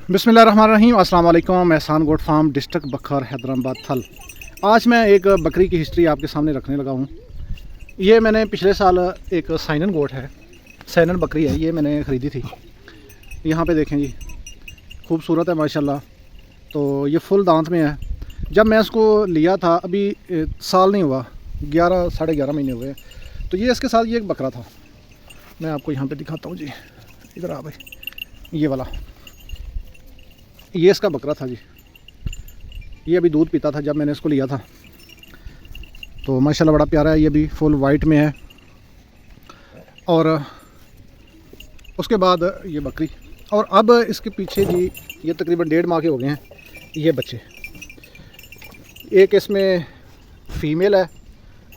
बिस्मिल्लाहिर्रहमानिर्रहीम। अस्सलाम वालेकुम। एहसान गोट फार्म, डिस्ट्रिक्ट बखर, हैदराबाद थल। आज मैं एक बकरी की हिस्ट्री आपके सामने रखने लगा हूँ। ये मैंने पिछले साल एक साइनन गोट है, साइनन बकरी है, ये मैंने ख़रीदी थी। यहाँ पे देखें जी, खूबसूरत है माशाल्लाह। तो ये फुल दांत में है। जब मैं इसको लिया था अभी साल नहीं हुआ, 11 साढ़े 11 महीने हुए। तो ये इसके साथ ये एक बकरा था। मैं आपको यहाँ पे दिखाता हूँ जी, इधर आ भाई, ये वाला ये इसका बकरा था जी। ये अभी दूध पीता था जब मैंने इसको लिया था। तो माशाल्लाह बड़ा प्यारा है, ये भी फुल वाइट में है। और उसके बाद ये बकरी, और अब इसके पीछे जी ये तकरीबन 1.5 माह के हो गए हैं ये बच्चे। एक इसमें फ़ीमेल है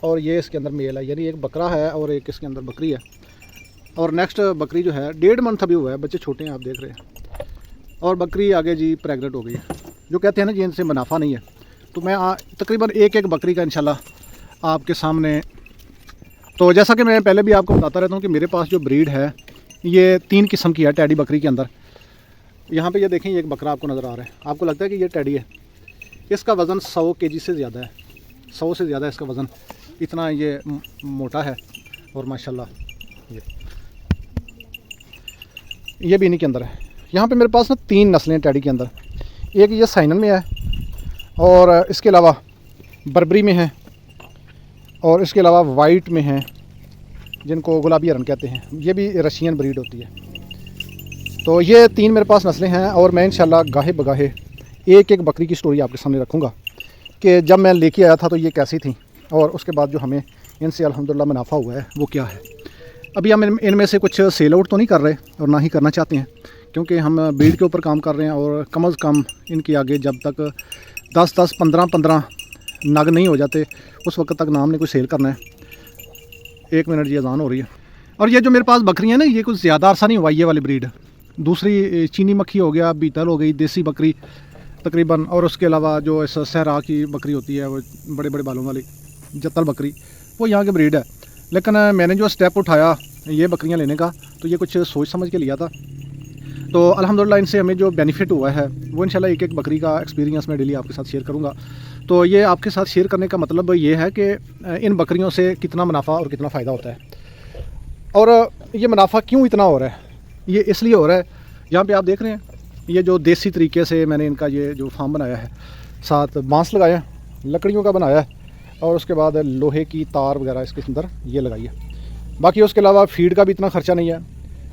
और ये इसके अंदर मेल है, यानी एक बकरा है और एक इसके अंदर बकरी है। और नेक्स्ट बकरी जो है 1.5 मंथ अभी हुआ है, बच्चे छोटे हैं आप देख रहे हैं। और बकरी आगे जी प्रेग्नेंट हो गई है। जो कहते हैं ना जी इनसे मुनाफा नहीं है, तो मैं तकरीबन एक बकरी का इंशाल्लाह आपके सामने। तो जैसा कि मैं पहले भी आपको बताता रहता हूँ कि मेरे पास जो ब्रीड है ये 3 किस्म की है टैडी बकरी के अंदर। यहाँ पे ये देखें, ये एक बकरा आपको नज़र आ रहा है, आपको लगता है कि ये टैडी है। इसका वज़न 100 kg से ज़्यादा है, 100 से ज़्यादा इसका वज़न, इतना ये मोटा है। और माशाल्लाह ये भी इन्हीं के अंदर है। यहाँ पे मेरे पास ना 3 नस्लें हैं टैडी के अंदर। एक ये साइनन में है, और इसके अलावा बर्बरी में है, और इसके अलावा वाइट में है जिनको गुलाबी हरन कहते हैं। ये भी रशियन ब्रीड होती है। तो ये 3 मेरे पास नस्लें हैं, और मैं इंशाल्लाह गाहे बगाहे एक एक बकरी की स्टोरी आपके सामने रखूँगा कि जब मैं लेके आया था तो ये कैसी थी, और उसके बाद जो हमें इनसे अल्हम्दुलिल्लाह मुनाफा हुआ है वो क्या है। अभी हम इनमें से कुछ सेल आउट तो नहीं कर रहे और ना ही करना चाहते हैं, क्योंकि हम ब्रीड के ऊपर काम कर रहे हैं। और कम अज़ कम इनके आगे जब तक 10-10, 15-15 नग नहीं हो जाते उस वक्त तक ना हमने कोई सेल करना है। 1 मिनट जी अजान हो रही है। और ये जो मेरे पास बकरियाँ ना, ये कुछ ज़्यादा अरसा नहीं हुआ ये वाली ब्रीड। दूसरी चीनी मक्खी हो गया, बीतल हो गई, देसी बकरी तकरीबन, और उसके अलावा जो इस सहरा की बकरी होती है वो बड़े बड़े बालों वाली जत्तल बकरी, वो यहाँ की ब्रीड है। लेकिन मैंने जो स्टेप उठाया ये बकरियाँ लेने का, तो ये कुछ सोच समझ के लिया था। तो अल्हम्दुलिल्लाह इनसे हमें जो बेनिफिट हुआ है वो इंशाल्लाह एक एक बकरी का एक्सपीरियंस मैं डेली आपके साथ शेयर करूंगा। तो ये आपके साथ शेयर करने का मतलब ये है कि इन बकरियों से कितना मुनाफा और कितना फ़ायदा होता है। और ये मुनाफा क्यों इतना हो रहा है, ये इसलिए हो रहा है, यहाँ पे आप देख रहे हैं ये जो देसी तरीके से मैंने इनका ये जो फार्म बनाया है, साथ बांस लगाया है, लकड़ियों का बनाया है, और उसके बाद लोहे की तार वगैरह इसके अंदर ये लगाई है। बाकी उसके अलावा फीड का भी इतना ख़र्चा नहीं है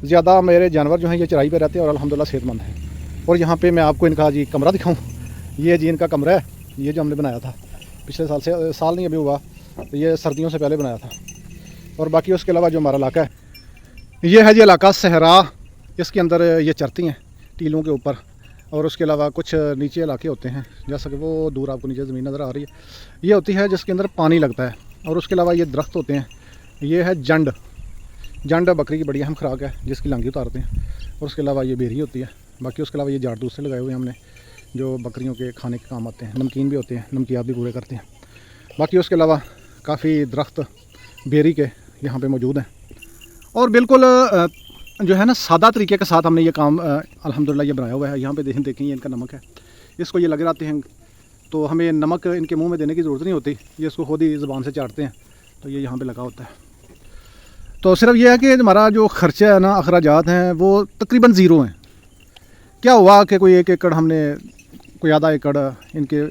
ज़्यादा। मेरे जानवर जो हैं ये चराई पे रहते हैं और अल्हम्दुलिल्लाह सेहतमंद हैं। और यहाँ पे मैं आपको इनका जी कमरा दिखाऊं, ये जी इनका कमरा है, ये जो हमने बनाया था पिछले साल से, साल नहीं अभी हुआ, तो ये सर्दियों से पहले बनाया था। और बाकी उसके अलावा जो हमारा इलाका है ये है जी इलाका सहरा, इसके अंदर ये चरती हैं टीलों के ऊपर। और उसके अलावा कुछ नीचे इलाके होते हैं, जैसा कि वो दूर आपको नीचे ज़मीन नज़र आ रही है, ये होती है जिसके अंदर पानी लगता है। और उसके अलावा ये दरख्त होते हैं, ये है जंड। जंड बकरी की बड़ी अहम खुराक है जिसकी लांगी उतारते हैं। और उसके अलावा ये बेरी होती है। बाकी उसके अलावा ये जाट दूसरे लगाए हुए हैं हमने, जो बकरियों के खाने के काम आते हैं, नमकीन भी होते हैं, नमकियात भी पूरे करते हैं। बाकी उसके अलावा काफ़ी दरख्त बेरी के यहाँ पे मौजूद हैं। और बिल्कुल जो है ना सादा तरीके के साथ हमने ये काम अल्हम्दुलिल्लाह ये बनाया हुआ है। यहाँ पे देखें ये इनका नमक है, इसको ये लगे रहते हैं, तो हमें नमक इनके मुँह में देने की ज़रूरत नहीं होती, ये इसको खुद ही ज़ुबान से चाटते हैं, तो ये यहाँ पर लगा होता है। तो सिर्फ ये है कि हमारा जो ख़र्चा है ना, अखराजात हैं वो तकरीबन ज़ीरो हैं। क्या हुआ कि कोई 1 एकड़ हमने, कोई आधा एकड़ इनके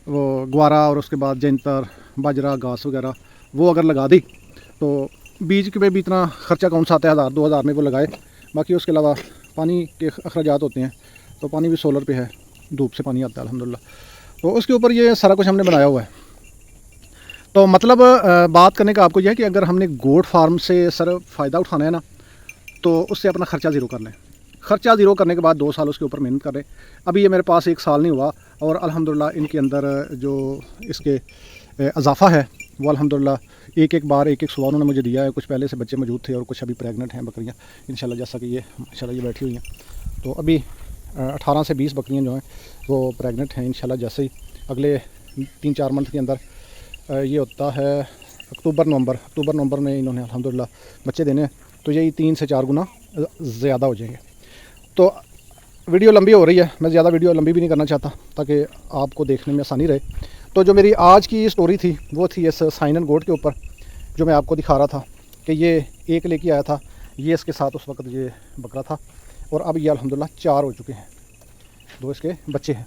वो ग्वारा और उसके बाद जैंतर, बाजरा, घास वगैरह वो अगर लगा दी, तो बीज के पे भी इतना ख़र्चा कौन सा आता है, 1000-2000 में वो लगाए। बाकी उसके अलावा पानी के अखराजात होते हैं, तो पानी भी सोलर पे है, धूप से पानी आता है अल्हम्दुलिल्लाह। तो उसके ऊपर ये सारा कुछ हमने बनाया हुआ है। तो मतलब बात करने का आपको यह है कि अगर हमने गोट फार्म से सर फ़ायदा उठाना है ना, तो उससे अपना ख़र्चा ज़ीरो कर लें। ख़र्चा ज़ीरो करने के बाद 2 साल उसके ऊपर मेहनत करें। अभी ये मेरे पास 1 साल नहीं हुआ, और अल्हम्दुलिल्लाह इनके अंदर जो इसके इजाफ़ा है वो अल्हम्दुलिल्लाह एक बार एक सुबह उन्होंने मुझे दिया है। कुछ पहले से बच्चे मौजूद थे और कुछ अभी प्रेग्नेंट हैं बकरियाँ इंशाल्लाह, जैसा कि ये माशाल्लाह ये बैठी हुई हैं। तो अभी 18 से 20 बकरियाँ जो हैं वो प्रेग्नेंट हैं इंशाल्लाह। जैसे ही अगले 3-4 मंथ के अंदर ये होता है अक्टूबर नवंबर में इन्होंने अल्हम्दुलिल्लाह बच्चे देने हैं, तो यही 3 से 4 गुना ज़्यादा हो जाएंगे। तो वीडियो लंबी हो रही है, मैं ज़्यादा वीडियो लंबी भी नहीं करना चाहता ताकि आपको देखने में आसानी रहे। तो जो मेरी आज की स्टोरी थी वो थी इस साइनन गोट के ऊपर, जो मैं आपको दिखा रहा था कि ये एक लेके आया था, ये इसके साथ उस वक्त ये बकरा था और अब ये अल्हम्दुलिल्लाह 4 हो चुके हैं, 2 इसके बच्चे हैं।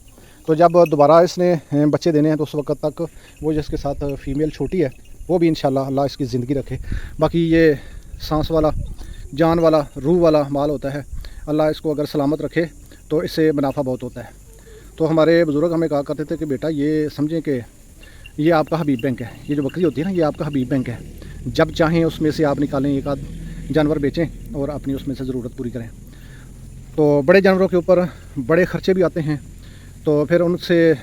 तो जब दोबारा इसने बच्चे देने हैं तो उस वक्त तक वो जिसके साथ फ़ीमेल छोटी है वो भी इंशाल्लाह अल्लाह इसकी ज़िंदगी रखे। बाकी ये सांस वाला, जान वाला, रूह वाला माल होता है, अल्लाह इसको अगर सलामत रखे तो इससे मुनाफा बहुत होता है। तो हमारे बुज़ुर्ग हमें कहा करते थे कि बेटा ये समझें कि ये आपका हबीब बैंक है, ये जो बकरी होती है ना ये आपका हबीब बैंक है, जब चाहें उसमें से आप निकालें, एक आध जानवर बेचें और अपनी उसमें से ज़रूरत पूरी करें। तो बड़े जानवरों के ऊपर बड़े ख़र्चे भी आते हैं, तो फिर उनसे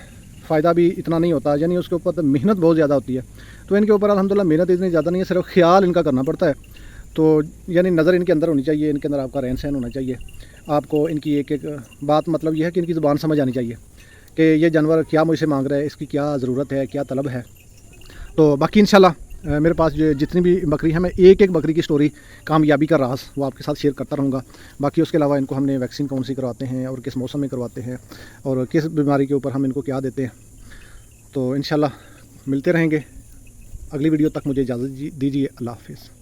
फ़ायदा भी इतना नहीं होता, यानी उसके ऊपर तो मेहनत बहुत ज़्यादा होती है। तो इनके ऊपर अल्हम्दुलिल्लाह मेहनत इतनी ज़्यादा नहीं है, सिर्फ ख्याल इनका करना पड़ता है। तो यानी नज़र इनके अंदर होनी चाहिए, इनके अंदर आपका रहन सहन होना चाहिए, आपको इनकी एक एक बात, मतलब यह है कि इनकी ज़ुबान समझ आनी चाहिए कि ये जानवर क्या मुझसे मांग रहा है, इसकी क्या ज़रूरत है, क्या तलब है। तो बाकी इंशाल्लाह मेरे पास जो जितनी भी बकरी है, मैं एक एक बकरी की स्टोरी, कामयाबी का राज वो आपके साथ शेयर करता रहूँगा। बाकी उसके अलावा इनको हमने वैक्सीन कौन सी करवाते हैं और किस मौसम में करवाते हैं और किस बीमारी के ऊपर हम इनको क्या देते हैं, तो इंशाल्लाह मिलते रहेंगे। अगली वीडियो तक मुझे इजाज़त दीजिए। अल्लाह हाफ़िज़।